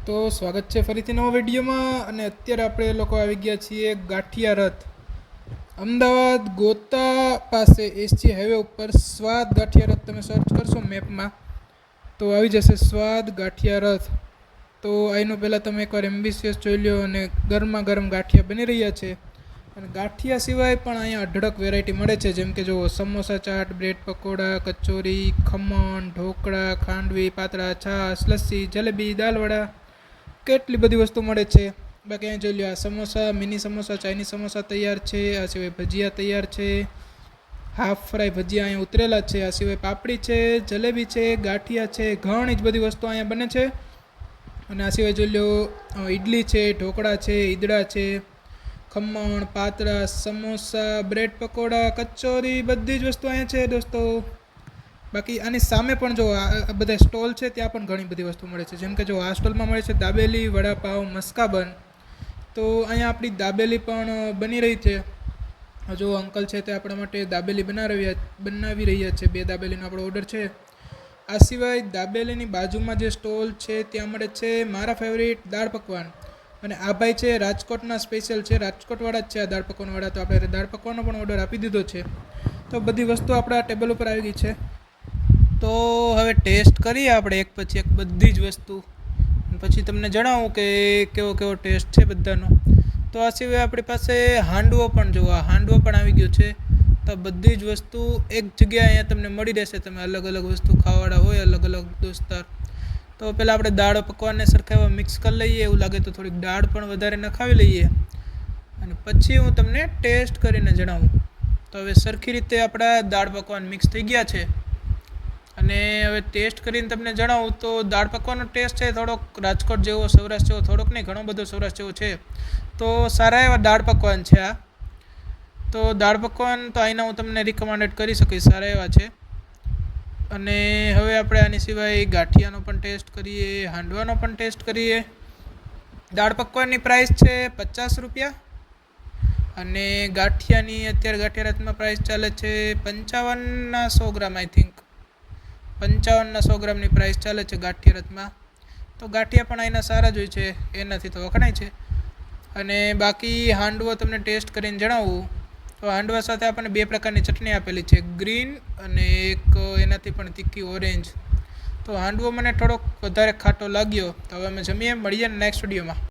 તો સ્વાગત છે ફરીથી નવા વિડીયોમાં અને અત્યારે આપણે લોકો આવી ગયા છીએ ગાંઠિયા રથ અમદાવાદ ગોતા પાસે એસજી હાઈવે ઉપર સ્વાદ ગાંઠિયા રથ તમે સર્ચ કરશો મેપમાં તો આવી જશે સ્વાદ ગાંઠિયા રથ। તો આનું પહેલાં તમે એકવાર એમ્બિશિયસ જોઈ લો અને ગરમા ગરમ ગાંઠિયા બની રહ્યા છે અને ગાંઠિયા સિવાય પણ અહીંયા અઢળક વેરાયટી મળે છે, જેમ કે જુઓ સમોસા ચાટ, બ્રેડ પકોડા, કચોરી, ખમણ, ઢોકળા, ખાંડવી, પાતળા, છાશ, લસ્સી, જલેબી, દાલવડા, કેટલી બધી વસ્તુ મળે છે। બાકી અહીં જોઈ લો, આ સમોસા, મિની સમોસા, ચાઇનીઝ સમોસા તૈયાર છે, આ સિવાય ભજીયા તૈયાર છે, હાફ ફ્રાય ભજીયા અહીંયા ઉતરેલા છે, આ સિવાય પાપડી છે, જલેબી છે, ગાંઠિયા છે, ઘણી જ બધી વસ્તુ અહીંયા બને છે। અને આ સિવાય જોઈ લો ઇડલી છે, ઢોકળા છે, ઈદડા છે, ખમણ, પાતળા, સમોસા, બ્રેડ પકોડા, કચોરી, બધી જ વસ્તુ અહીંયા છે દોસ્તો। બાકી આની સામે પણ જો આ બધા સ્ટોલ છે, ત્યાં પણ ઘણી બધી વસ્તુ મળે છે, જેમ કે જો આ સ્ટોલમાં મળે છે દાબેલી, વડાપાવ, મસ્કાબન। તો અહીંયા આપણી દાબેલી પણ બની રહી છે। જો અંકલ છે તે આપણા માટે દાબેલી બનાવી રહ્યા છે, 2 દાબેલીનો આપણો ઓર્ડર છે। આ સિવાય દાબેલીની બાજુમાં જે સ્ટોલ છે ત્યાં મળે છે મારા ફેવરિટ દાળ પકવાન, અને આ ભાઈ છે રાજકોટના સ્પેશિયલ છે, રાજકોટવાળા જ છે આ દાળ પકવાનવાળા। તો આપણે દાળ પકવાનનો પણ ઓર્ડર આપી દીધો છે। તો બધી વસ્તુ આપણા ટેબલ ઉપર આવી ગઈ છે। તો હવે ટેસ્ટ કરીએ આપણે એક પછી એક બધી જ વસ્તુ, પછી તમને જણાવું કે કેવો કેવો ટેસ્ટ છે બધાનો। તો આ સિવાય આપણી પાસે હાંડવો પણ જોવા, હાંડવો પણ આવી ગયો છે। તો બધી જ વસ્તુ એક જગ્યાએ અહીંયા તમને મળી રહેશે, તમે અલગ અલગ વસ્તુ ખાવાવાળા હોય અલગ અલગ દોસ્તાર। તો પહેલાં આપણે દાળ પકવાનને સરખાવવા મિક્સ કરી લઈએ, એવું લાગે તો થોડીક દાળ પણ વધારે નખાવી લઈએ અને પછી હું તમને ટેસ્ટ કરીને જણાવું। તો હવે સરખી રીતે આપણા દાળ પકવાન મિક્સ થઈ ગયા છે અને હવે ટેસ્ટ કરીને તમને જણાવું તો દાળ પકવાનનો ટેસ્ટ છે થોડોક રાજકોટ જેવો, સૌરાષ્ટ્ર જેવો, થોડોક નહીં ઘણો બધો સૌરાષ્ટ્ર જેવો છે। તો સારા એવા દાળ પકવાન છે આ। તો દાળ પકવાન તો અહીંના હું તમને રિકમેન્ડેડ કરી શકીશ, સારા એવા છે। અને હવે આપણે આની સિવાય ગાંઠિયાનો પણ ટેસ્ટ કરીએ, હાંડવાનો પણ ટેસ્ટ કરીએ। દાળ પકવાનની પ્રાઇસ છે 50 રૂપિયા અને ગાંઠિયાની અત્યારે ગાંઠિયા રથમાં પ્રાઇસ ચાલે છે 55ના 100 ગ્રામ, આઈ થિંક 55ના 100 ગ્રામની પ્રાઇસ ચાલે છે ગાંઠિયા રથમાં। તો ગાંઠિયા પણ અહીંના સારા જ હોય છે, એનાથી તો વખણાય છે। અને બાકી હાંડવો તમને ટેસ્ટ કરીને જણાવું તો હાંડવા સાથે આપણને 2 પ્રકારની ચટણી આપેલી છે, ગ્રીન અને એક એનાથી પણ તીખી ઓરેન્જ। તો હાંડવો મને થોડોક વધારે ખાટો લાગ્યો। તો હવે અમે જમીએ, મળીએ નેક્સ્ટ વિડીયોમાં।